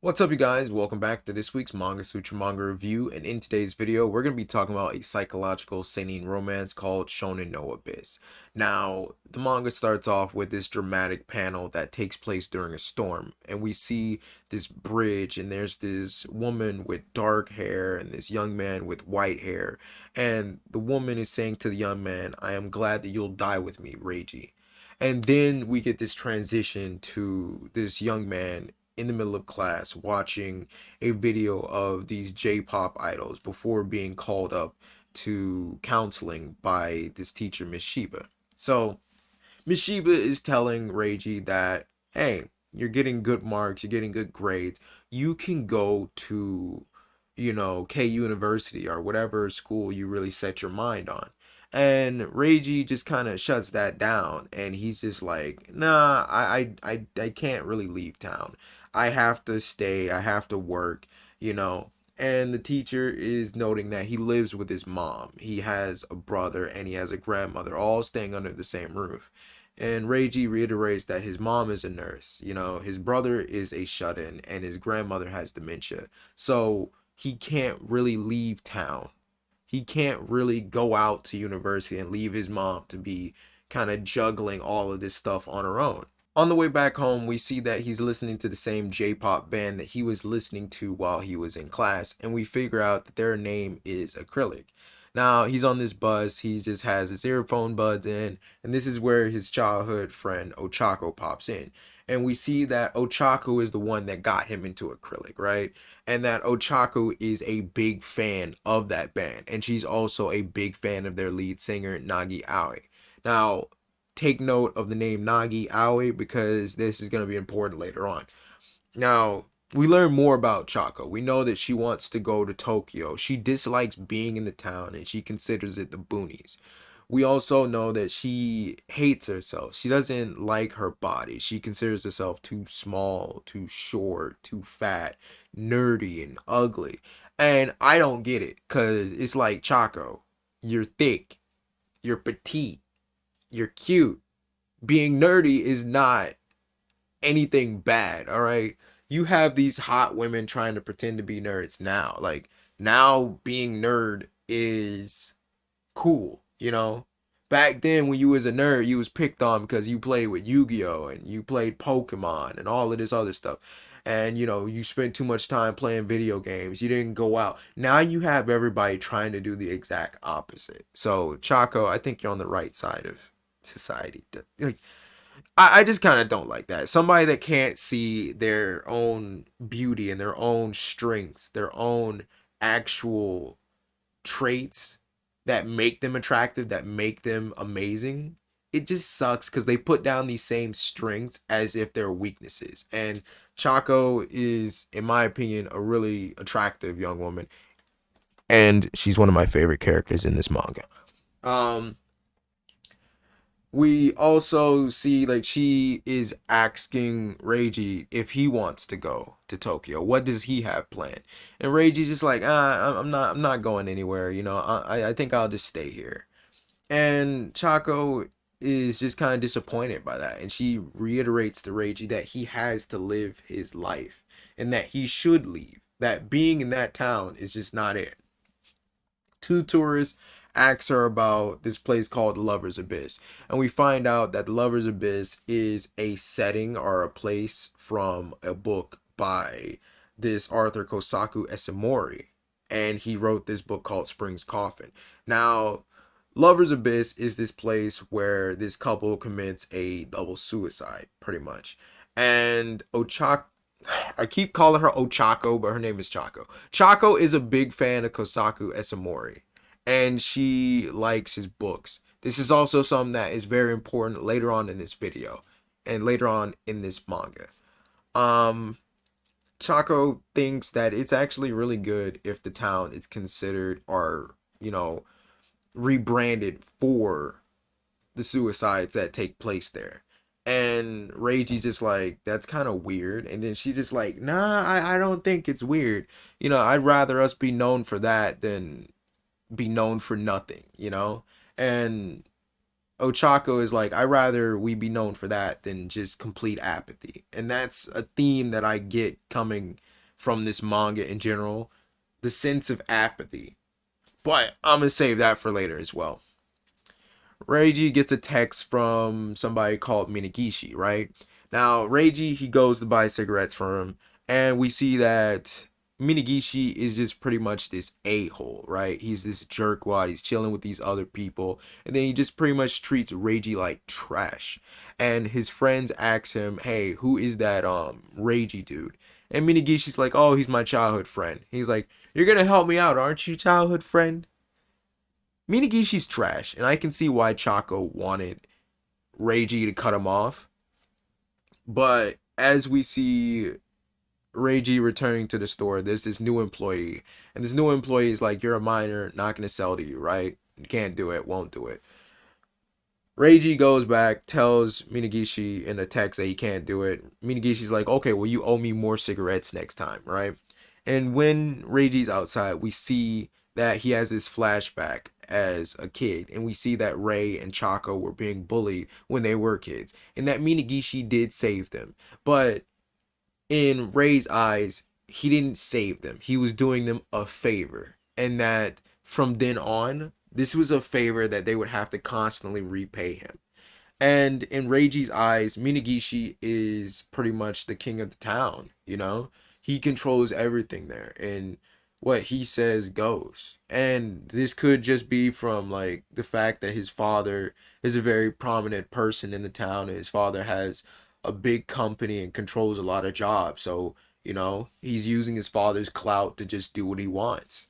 What's up, you guys? Welcome back to this week's Manga Sutra Manga review, and in today's video, we're going to be talking about a psychological seinen romance called Shounen no Abyss. Now, the manga starts off with this dramatic panel that takes place during a storm, and we see this bridge, and there's this woman with dark hair and this young man with white hair, and the woman is saying to the young man, "I am glad that you'll die with me, Reiji." And then we get this transition to this young man in the middle of class watching a video of these J-pop idols before being called up to counseling by this teacher, Miss Shiba. So Miss Shiba is telling Reiji that, hey, you're getting good marks, you're getting good grades. You can go to, K University or whatever school you really set your mind on. And Reiji just kind of shuts that down, and he's just like, nah, I can't really leave town. I have to stay, I have to work. And the teacher is noting that he lives with his mom. He has a brother and he has a grandmother, all staying under the same roof. And Reiji reiterates that his mom is a nurse, his brother is a shut-in, and his grandmother has dementia. So he can't really leave town. He can't really go out to university and leave his mom to be kind of juggling all of this stuff on her own. On the way back home, we see that he's listening to the same J-pop band that he was listening to while he was in class, and we figure out that their name is Acrylic. Now, he's on this bus, he just has his earphone buds in, and this is where his childhood friend Ochako pops in. And we see that Ochako is the one that got him into Acrylic, right? And that Ochako is a big fan of that band, and she's also a big fan of their lead singer, Nagi Aoi. Now, take note of the name Nagi Aoi because this is going to be important later on. Now, we learn more about Chako. We know that she wants to go to Tokyo. She dislikes being in the town and she considers it the boonies. We also know that she hates herself. She doesn't like her body. She considers herself too small, too short, too fat, nerdy, and ugly. And I don't get it because it's like, Chako, you're thick, you're petite, you're cute. Being nerdy is not anything bad, all right? You have these hot women trying to pretend to be nerds now. Like, now being nerd is cool. Back then when you was a nerd, you was picked on because you played with Yu-Gi-Oh and you played Pokemon and all of this other stuff. And you spent too much time playing video games. You didn't go out. Now you have everybody trying to do the exact opposite. So, Chaco, I think you're on the right side of society. Like, I just kind of don't like that. Somebody that can't see their own beauty and their own strengths, their own actual traits that make them attractive, that make them amazing. It just sucks because they put down these same strengths as if they're weaknesses. And Chaco is, in my opinion, a really attractive young woman. And she's one of my favorite characters in this manga. Um, we also see like she is asking Reiji if he wants to go to Tokyo. What does he have planned? And Reiji's just like, I'm not going anywhere. I think I'll just stay here. And Chako is just kind of disappointed by that, and she reiterates to Reiji that he has to live his life and that he should leave. That being in that town is just not it. Two tourists ask her about this place called Lover's Abyss, and we find out that Lover's Abyss is a setting or a place from a book by this Arthur Kosaku Esamori, and he wrote this book called Spring's Coffin. Now, Lover's Abyss is this place where this couple commits a double suicide, pretty much. And Ochako, I keep calling her Ochako, but her name is Chako. Chako is a big fan of Kosaku Esamori, and she likes his books. This is also something that is very important later on in this video and later on in this manga. Um, Chako thinks that it's actually really good if the town is considered or, rebranded for the suicides that take place there. And Reiji's just like, that's kind of weird. And then she's just like, nah, I don't think it's weird. I'd rather us be known for that than be known for nothing. And Ochako is like, I'd rather we be known for that than just complete apathy. And that's a theme that I get coming from this manga in general, the sense of apathy. But I'm gonna save that for later as well. Reiji gets a text from somebody called Minagishi, right? Now, Reiji, he goes to buy cigarettes from him, and we see that Minagishi is just pretty much this a-hole, right? He's this jerkwad, he's chilling with these other people, and then he just pretty much treats Reiji like trash. And his friends ask him, hey, who is that Reiji dude? And Minagishi's like, oh, he's my childhood friend. He's like, you're gonna help me out, aren't you, childhood friend? Minagishi's trash, and I can see why Chaco wanted Reiji to cut him off. But as we see Reiji returning to the store, there's this new employee, and this new employee is like, "You're a minor, not gonna sell to you, right? You can't do it, won't do it." Reiji goes back, tells Minagishi in a text that he can't do it. Minagishi's like, okay, well, you owe me more cigarettes next time, right? And when Reiji's outside, we see that he has this flashback as a kid. And we see that Rei and Chaco were being bullied when they were kids. And that Minagishi did save them. But in Rei's eyes, he didn't save them. He was doing them a favor. And that from then on, this was a favor that they would have to constantly repay him. And in Reiji's eyes, Minagishi is pretty much the king of the town, you know? He controls everything there, and what he says goes. And this could just be from like the fact that his father is a very prominent person in the town, and his father has a big company and controls a lot of jobs. So, he's using his father's clout to just do what he wants.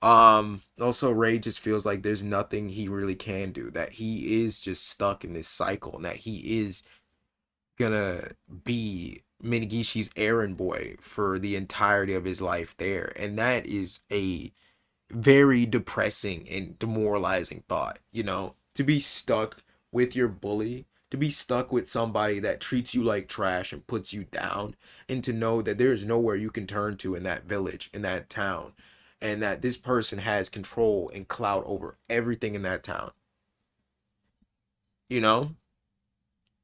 Also Rei just feels like there's nothing he really can do, that he is just stuck in this cycle, and that he is gonna be Minagishi's errand boy for the entirety of his life there. And that is a very depressing and demoralizing thought, to be stuck with your bully, to be stuck with somebody that treats you like trash and puts you down, and to know that there's nowhere you can turn to in that village, in that town, and that this person has control and clout over everything in that town. You know,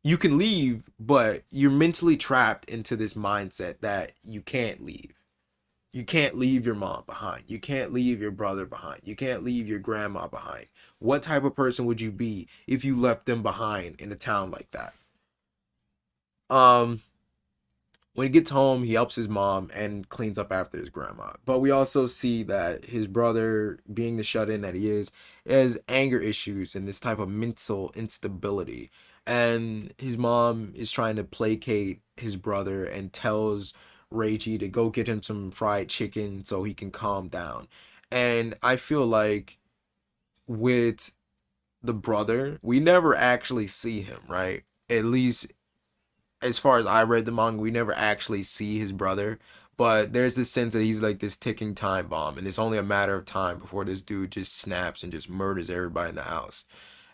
you can leave, but you're mentally trapped into this mindset that you can't leave. You can't leave your mom behind. You can't leave your brother behind. You can't leave your grandma behind. What type of person would you be if you left them behind in a town like that? Um, when he gets home, he helps his mom and cleans up after his grandma. But we also see that his brother, being the shut in that he is, has anger issues and this type of mental instability. And his mom is trying to placate his brother and tells Reiji to go get him some fried chicken so he can calm down. And I feel like with the brother, we never actually see him, right? At least as far as I read the manga, we never actually see his brother. But there's this sense that he's like this ticking time bomb, and it's only a matter of time before this dude just snaps and just murders everybody in the house.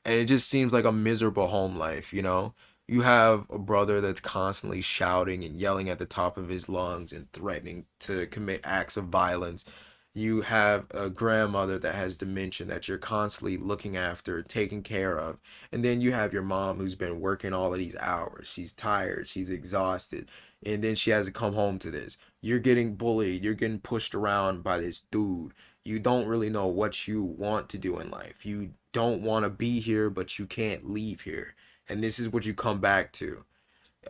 And it just seems like a miserable home life. You have a brother that's constantly shouting and yelling at the top of his lungs and threatening to commit acts of violence. You have a grandmother that has dementia that you're constantly looking after, taking care of. And then you have your mom who's been working all of these hours. She's tired, she's exhausted. And then she has to come home to this. You're getting bullied, you're getting pushed around by this dude. You don't really know what you want to do in life. You don't want to be here, but you can't leave here. And this is what you come back to.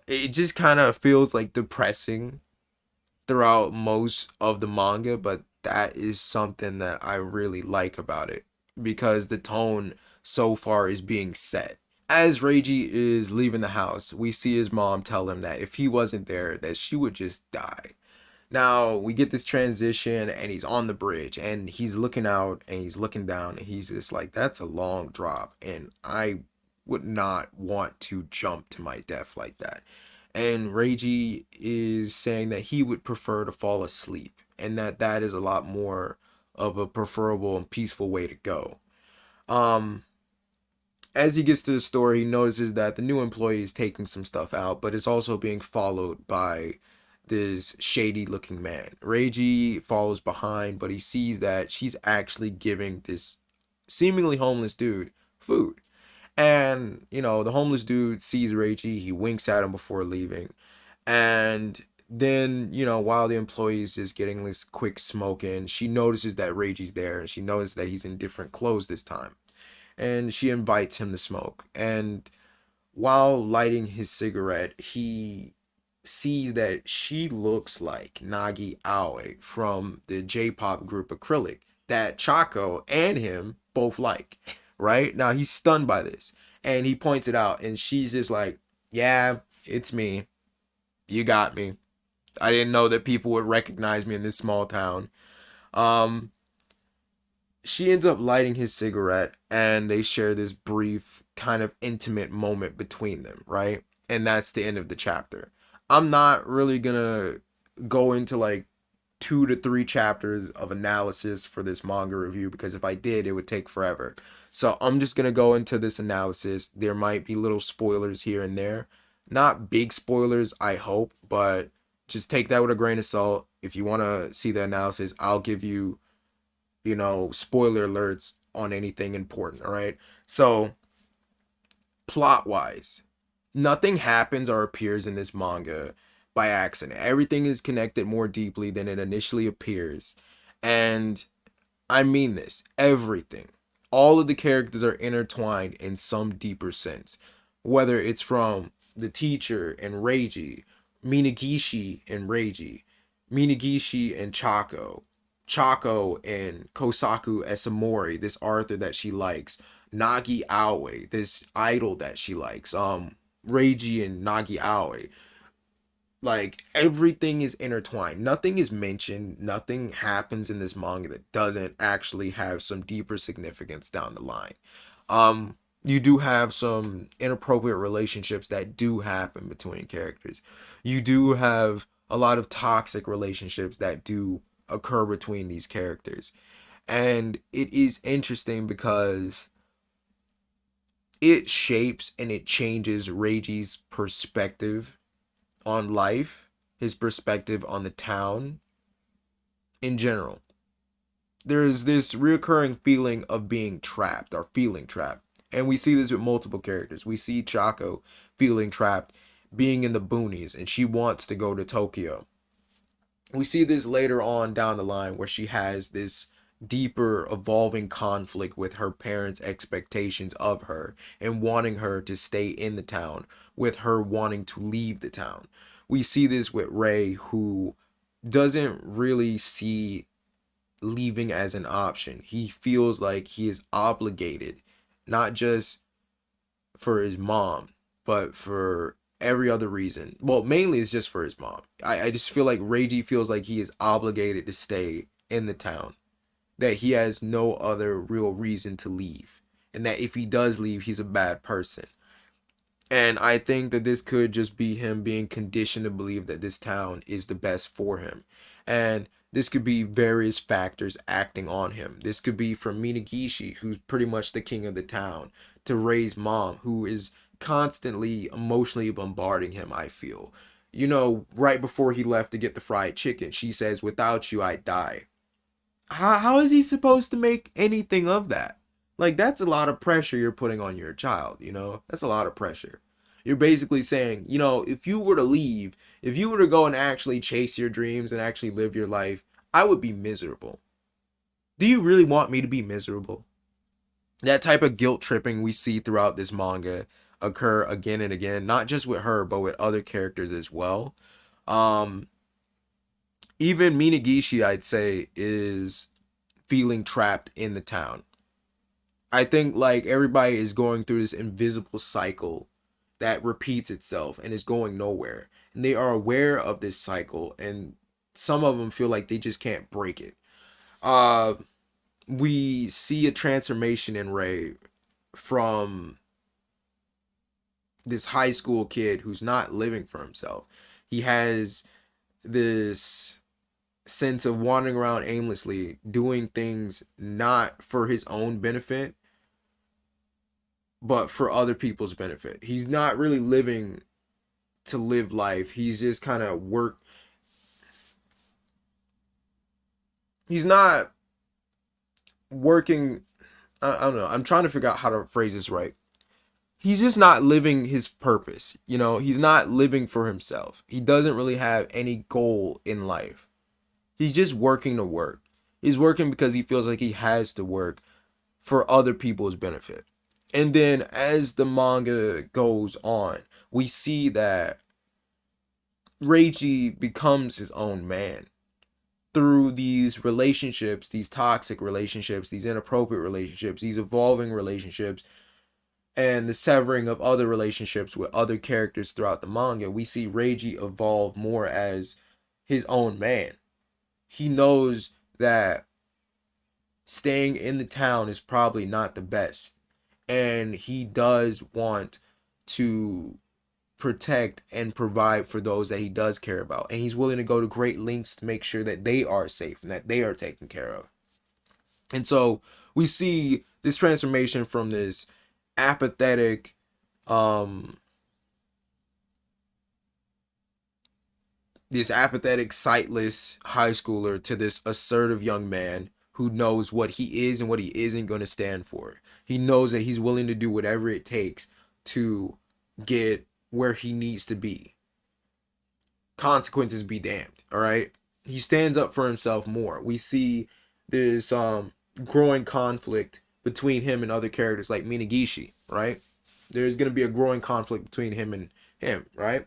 It just kind of feels like depressing throughout most of the manga, but that is something that I really like about it because the tone so far is being set. As Reiji is leaving the house, we see his mom tell him that if he wasn't there, that she would just die. Now we get this transition, and he's on the bridge, and he's looking out, and he's looking down, and he's just like, that's a long drop, and I would not want to jump to my death like that. And Reiji is saying that he would prefer to fall asleep, and that that is a lot more of a preferable and peaceful way to go. Um, as he gets to the store, he notices that the new employee is taking some stuff out, but it's also being followed by this shady looking man. Reiji follows behind, but he sees that she's actually giving this seemingly homeless dude food. And, the homeless dude sees Reiji, he winks at him before leaving. And Then, while the employee is just getting this quick smoke in, she notices that Reiji's there, and she notices that he's in different clothes this time. And she invites him to smoke. And while lighting his cigarette, he sees that she looks like Nagi Aoi from the J-pop group Acrylic that Chaco and him both like. Right? Now he's stunned by this. And he points it out, and she's just like, "Yeah, it's me. You got me. I didn't know that people would recognize me in this small town." Um, she ends up lighting his cigarette, and they share this brief, kind of intimate moment between them, right? And that's the end of the chapter. I'm not really gonna go into like 2 to 3 chapters of analysis for this manga review, because if I did, it would take forever. So I'm just gonna go into this analysis. There might be little spoilers here and there. Not big spoilers, I hope, but just take that with a grain of salt. If you want to see the analysis, I'll give you, spoiler alerts on anything important, all right? So, plot wise, nothing happens or appears in this manga by accident. Everything is connected more deeply than it initially appears. And I mean this, everything. All of the characters are intertwined in some deeper sense. Whether it's from the teacher and Reiji, Minagishi and Reiji, Minagishi and Chaco, Chaco and Kosaku Esamori, this Arthur that she likes, Nagi Aoi, this idol that she likes, Reiji and Nagi Aoi. Like, everything is intertwined. Nothing is mentioned. Nothing happens in this manga that doesn't actually have some deeper significance down the line. You do have some inappropriate relationships that do happen between characters. You do have a lot of toxic relationships that do occur between these characters. And it is interesting because it shapes and it changes Reiji's perspective on life, his perspective on the town in general. There's this recurring feeling of being trapped or feeling trapped. And we see this with multiple characters. We see Chaco feeling trapped, being in the boonies, and she wants to go to Tokyo. We see this later on down the line where she has this deeper evolving conflict with her parents' expectations of her and wanting her to stay in the town, with her wanting to leave the town. We see this with Rey, who doesn't really see leaving as an option. He feels like he is obligated, not just for his mom, but for every other reason. Well, mainly it's just for his mom. I just feel like Reiji feels like he is obligated to stay in the town, that he has no other real reason to leave, and that if he does leave, he's a bad person. And I think that this could just be him being conditioned to believe that this town is the best for him. And this could be various factors acting on him. This could be from Minagishi, who's pretty much the king of the town, to Rei's mom, who is constantly emotionally bombarding him, I feel. Right before he left to get the fried chicken, she says, "Without you, I die." How is he supposed to make anything of that? Like, that's a lot of pressure you're putting on your child. That's a lot of pressure. You're basically saying, if you were to leave, if you were to go and actually chase your dreams and actually live your life, I would be miserable. Do you really want me to be miserable? That type of guilt tripping we see throughout this manga occur again and again, not just with her, but with other characters as well. Um, Even Minagishi, I'd say, is feeling trapped in the town. I think like everybody is going through this invisible cycle that repeats itself and is going nowhere. And they are aware of this cycle, and some of them feel like they just can't break it. Uh we see a transformation in Rey from this high school kid who's not living for himself. He has this sense of wandering around aimlessly, doing things not for his own benefit, but for other people's benefit. He's not really living to live life. He's just kind of he's not working. I don't know. I'm trying to figure out how to phrase this right. he's just not living his purpose. You know, he's not living for himself. He doesn't really have any goal in life. He's just working to work. He's working because he feels like he has to work for other people's benefit. And then as the manga goes on, we see that Reiji becomes his own man through these relationships, these toxic relationships, these inappropriate relationships, these evolving relationships, and the severing of other relationships with other characters throughout the manga. We see Reiji evolve more as his own man. He knows that staying in the town is probably not the best, and he does want to protect and provide for those that he does care about, and he's willing to go to great lengths to make sure that they are safe and that they are taken care of. And so we see this transformation from this apathetic sightless high schooler to this assertive young man who knows what he is and what he isn't going to stand for. He knows that he's willing to do whatever it takes to get where he needs to be. Consequences be damned, all right? He stands up for himself more. We see this growing conflict between him and other characters like Minagishi, right? There's going to be a growing conflict between him and him, right?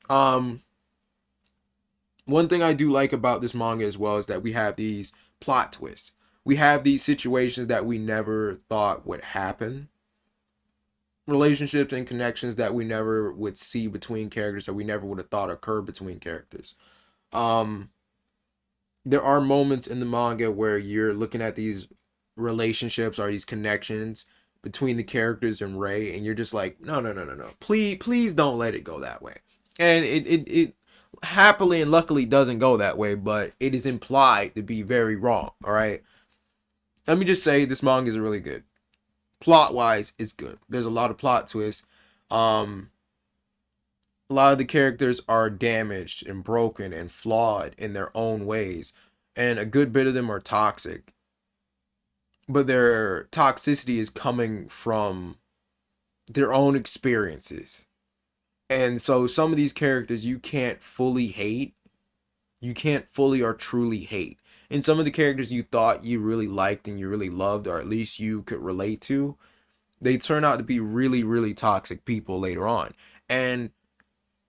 One thing I do like about this manga as well is that we have these plot twists. We have these situations that we never thought would happen. Relationships and connections that we never would see between characters, that we never would have thought occurred between characters. There are moments in the manga where you're looking at these relationships or these connections between the characters and Rey, and you're just like, no, please don't let it go that way. And it happily and luckily doesn't go that way, but it is implied to be very wrong. All right, let me just say this manga is really good. Plot wise, it's good. There's a lot of plot twists. A lot of the characters are damaged and broken and flawed in their own ways, and a good bit of them are toxic, but their toxicity is coming from their own experiences. And so some of these characters you can't fully hate. You can't fully or truly hate. And some of the characters you thought you really liked and you really loved, or at least you could relate to, they turn out to be really, really toxic people later on. And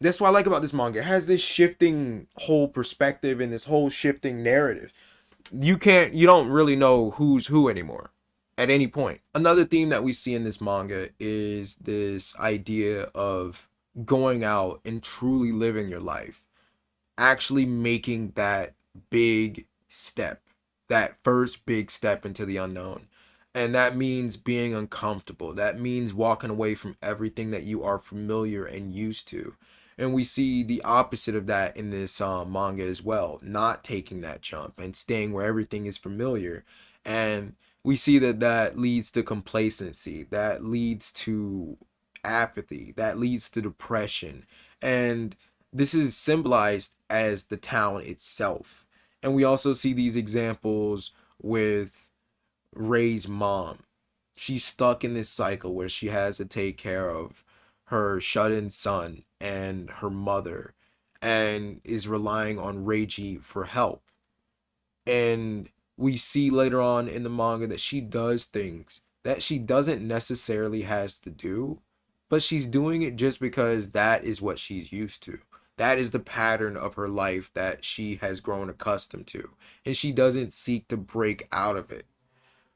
that's what I like about this manga. It has this shifting whole perspective and this whole shifting narrative. You don't really know who's who anymore at any point. Another theme that we see in this manga is this idea of going out and truly living your life, actually making that big step, that first big step into the unknown. And that means being uncomfortable. That means walking away from everything that you are familiar and used to. And we see the opposite of that in this manga as well, not taking that jump and staying where everything is familiar. And we see that leads to complacency, that leads to apathy, that leads to depression. And this is symbolized as the town itself. And we also see these examples with Rey's mom. She's stuck in this cycle where she has to take care of her shut-in son and her mother, and is relying on Reiji for help. And we see later on in the manga that she does things that she doesn't necessarily has to do, but she's doing it just because that is what she's used to. That is the pattern of her life that she has grown accustomed to, and she doesn't seek to break out of it.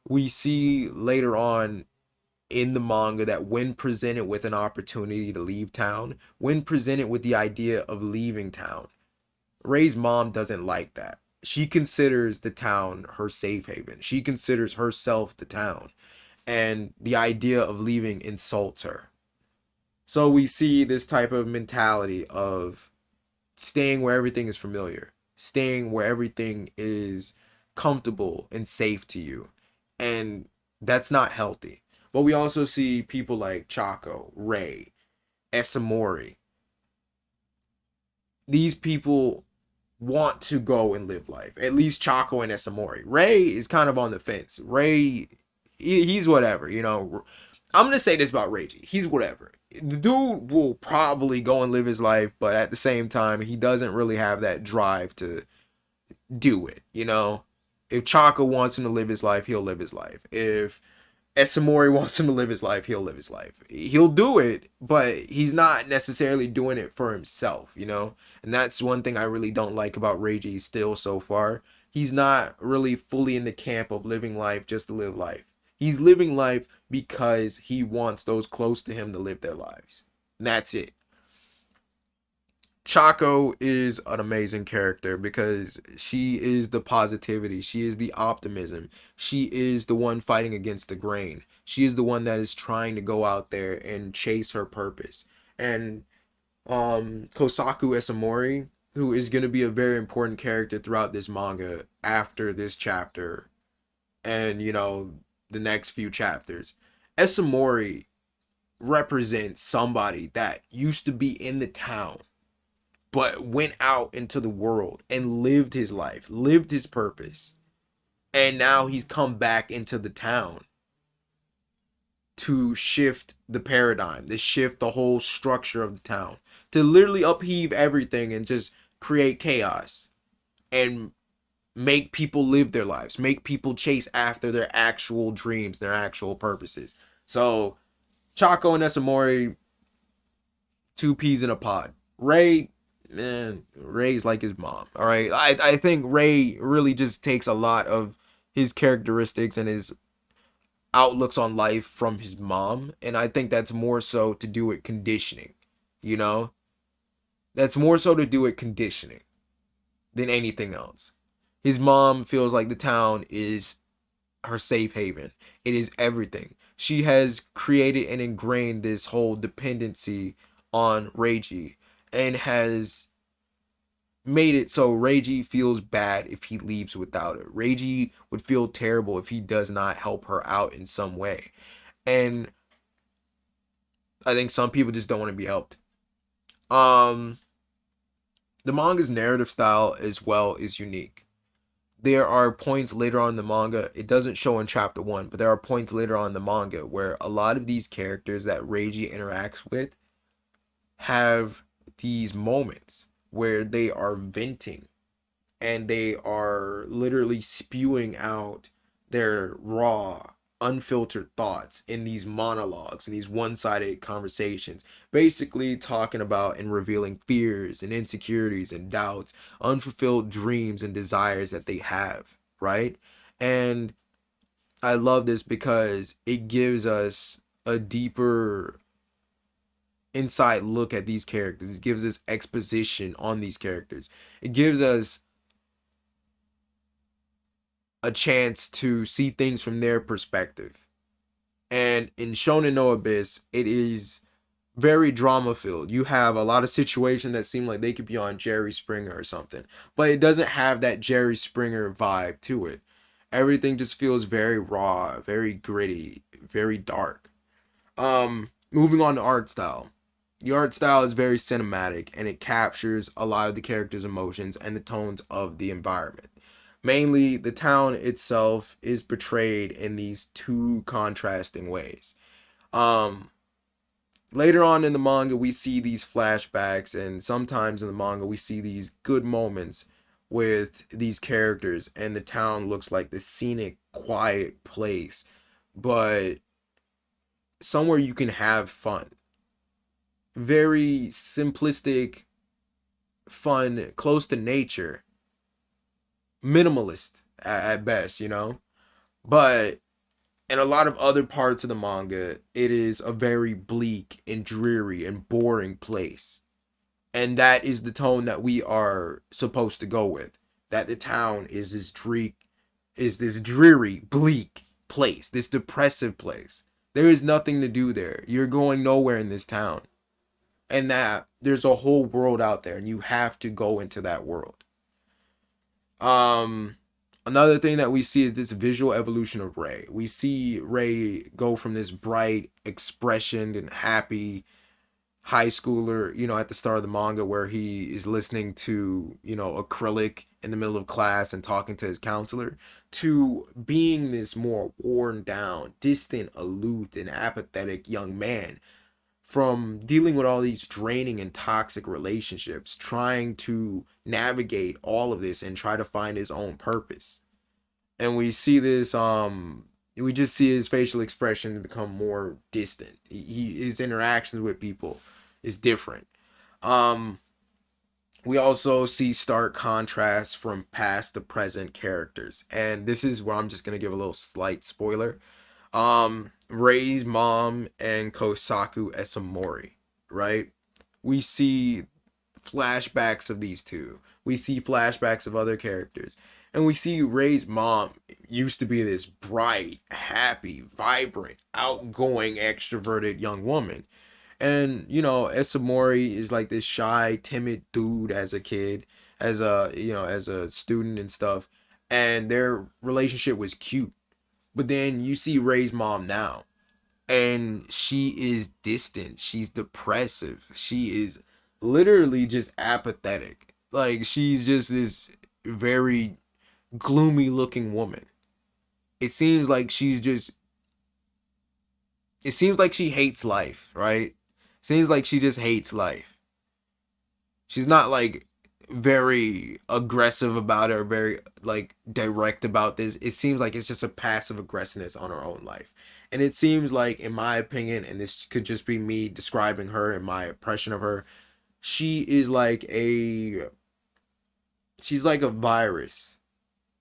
We see later on in the manga that when presented with an opportunity to leave town, when presented with the idea of leaving town, Rey's mom doesn't like that. She considers the town her safe haven. She considers herself the town. And the idea of leaving insults her. So we see this type of mentality of staying where everything is familiar, staying where everything is comfortable and safe to you. And that's not healthy. But we also see people like Chaco, Rey, Esamori. These people want to go and live life. At least Chaco and Esamori. Rey is kind of on the fence. Rey, he's whatever, you know. I'm gonna say this about Reiji. He's whatever. The dude will probably go and live his life, but at the same time, he doesn't really have that drive to do it. You know, if Chaka wants him to live his life, he'll live his life. If Esamori wants him to live his life, he'll live his life. He'll do it, but he's not necessarily doing it for himself, you know? And that's one thing I really don't like about Reiji still so far. He's not really fully in the camp of living life just to live life. He's living life because he wants those close to him to live their lives. And that's it. Chaco is an amazing character because she is the positivity. She is the optimism. She is the one fighting against the grain. She is the one that is trying to go out there and chase her purpose. And Kosaku Esamori, who is going to be a very important character throughout this manga after this chapter and, you know, the next few chapters. Esamori represents somebody that used to be in the town but went out into the world and lived his life, lived his purpose. And now he's come back into the town to shift the paradigm, to shift the whole structure of the town, to literally upheave everything and just create chaos and make people live their lives, make people chase after their actual dreams, their actual purposes. So, Chaco and Esamori, two peas in a pod. Rey, man, Rey's like his mom. All right, I think Rey really just takes a lot of his characteristics and his outlooks on life from his mom, and I think that's more so to do with conditioning. You know, that's more so to do with conditioning than anything else. His mom feels like the town is her safe haven. It is everything. She has created and ingrained this whole dependency on Reiji and has made it so Reiji feels bad if he leaves without it. Reiji would feel terrible if he does not help her out in some way. And I think some people just don't want to be helped. The manga's narrative style as well is unique. There are points later on in the manga, it doesn't show in chapter 1, but there are points later on in the manga where a lot of these characters that Reiji interacts with have these moments where they are venting and they are literally spewing out their raw, unfiltered thoughts in these monologues and these one-sided conversations, basically talking about and revealing fears and insecurities and doubts, unfulfilled dreams and desires that they have, right? And I love this because it gives us a deeper inside look at these characters. It gives us exposition on these characters. It gives us a chance to see things from their perspective. And in Shounen no Abyss, it is very drama filled. You have a lot of situations that seem like they could be on Jerry Springer or something, but it doesn't have that Jerry Springer vibe to it. Everything just feels very raw, very gritty, very dark. Moving on to art style. The art style is very cinematic and it captures a lot of the characters' emotions and the tones of the environment. Mainly, the town itself is portrayed in these two contrasting ways. Later on in the manga, we see these flashbacks, and sometimes in the manga, we see these good moments with these characters, and the town looks like this scenic, quiet place, but somewhere you can have fun. Very simplistic, fun, close to nature, minimalist at best, you know? But in a lot of other parts of the manga, it is a very bleak and dreary and boring place. And that is the tone that we are supposed to go with. That the town is this dreary, bleak place, this depressive place. There is nothing to do there. You're going nowhere in this town. And that there's a whole world out there and you have to go into that world. Another thing that we see is this visual evolution of Rey. We see Rey go from this bright, expressioned, and happy high schooler, at the start of the manga where he is listening to, acrylic in the middle of class and talking to his counselor, to being this more worn down, distant, aloof, and apathetic young man, from dealing with all these draining and toxic relationships, trying to navigate all of this and try to find his own purpose. And we see this, we just see his facial expression become more distant. His interactions with people is different. um we also see stark contrast from past to present characters, and this is where I'm just gonna give a little slight spoiler. Rei's mom and Kosaku Esamori, right? We see flashbacks of these two. We see flashbacks of other characters. And we see Rei's mom used to be this bright, happy, vibrant, outgoing, extroverted young woman. And, Esamori is like this shy, timid dude as a kid, as a student and stuff. And their relationship was cute. But then you see Rei's mom now, and she is distant. She's depressive. She is literally just apathetic. Like, she's just this very gloomy looking woman. It seems like it seems like she hates life, right? Seems like she just hates life. She's not like very aggressive about it or very like direct about this. It seems like it's just a passive aggressiveness on her own life. And it seems like, in my opinion, and this could just be me describing her and my impression of her, she is like she's like a virus.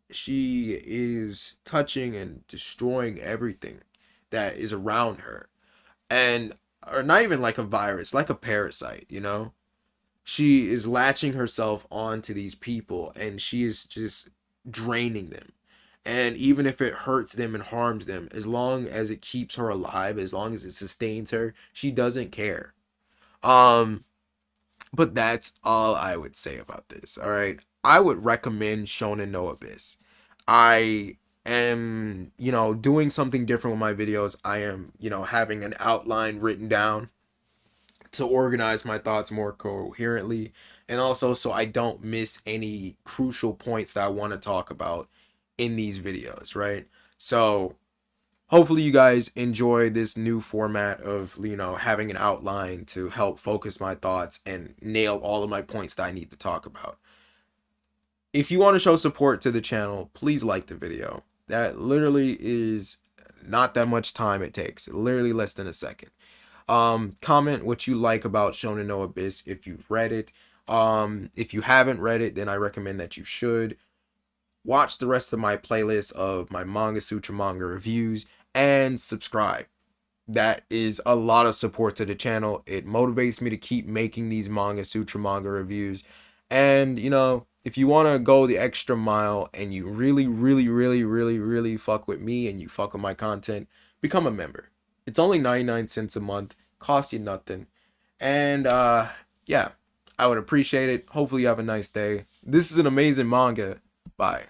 She is touching and destroying everything that is around her. And or not even like a virus, like a parasite. She is latching herself onto these people, and she is just draining them. And even if it hurts them and harms them, as long as it keeps her alive, as long as it sustains her, she doesn't care. Um, but that's all I would say about this. All right. I would recommend Shonen no Abyss. I am, doing something different with my videos. I am, having an outline written down to organize my thoughts more coherently, and also so I don't miss any crucial points that I want to talk about in these videos, right? So hopefully you guys enjoy this new format of, having an outline to help focus my thoughts and nail all of my points that I need to talk about. If you want to show support to the channel, please like the video. That literally is not that much time it takes, literally less than a second. Comment what you like about Shonen no Abyss if you've read it. If you haven't read it, then I recommend that you should. Watch the rest of my playlist of my Manga Sutra Manga reviews, and subscribe. That is a lot of support to the channel. It motivates me to keep making these Manga Sutra Manga reviews. And, if you want to go the extra mile and you really, really, really, really, really fuck with me and you fuck with my content, become a member. It's only 99 cents a month, costs you nothing. And, yeah, I would appreciate it. Hopefully you have a nice day. This is an amazing manga. Bye.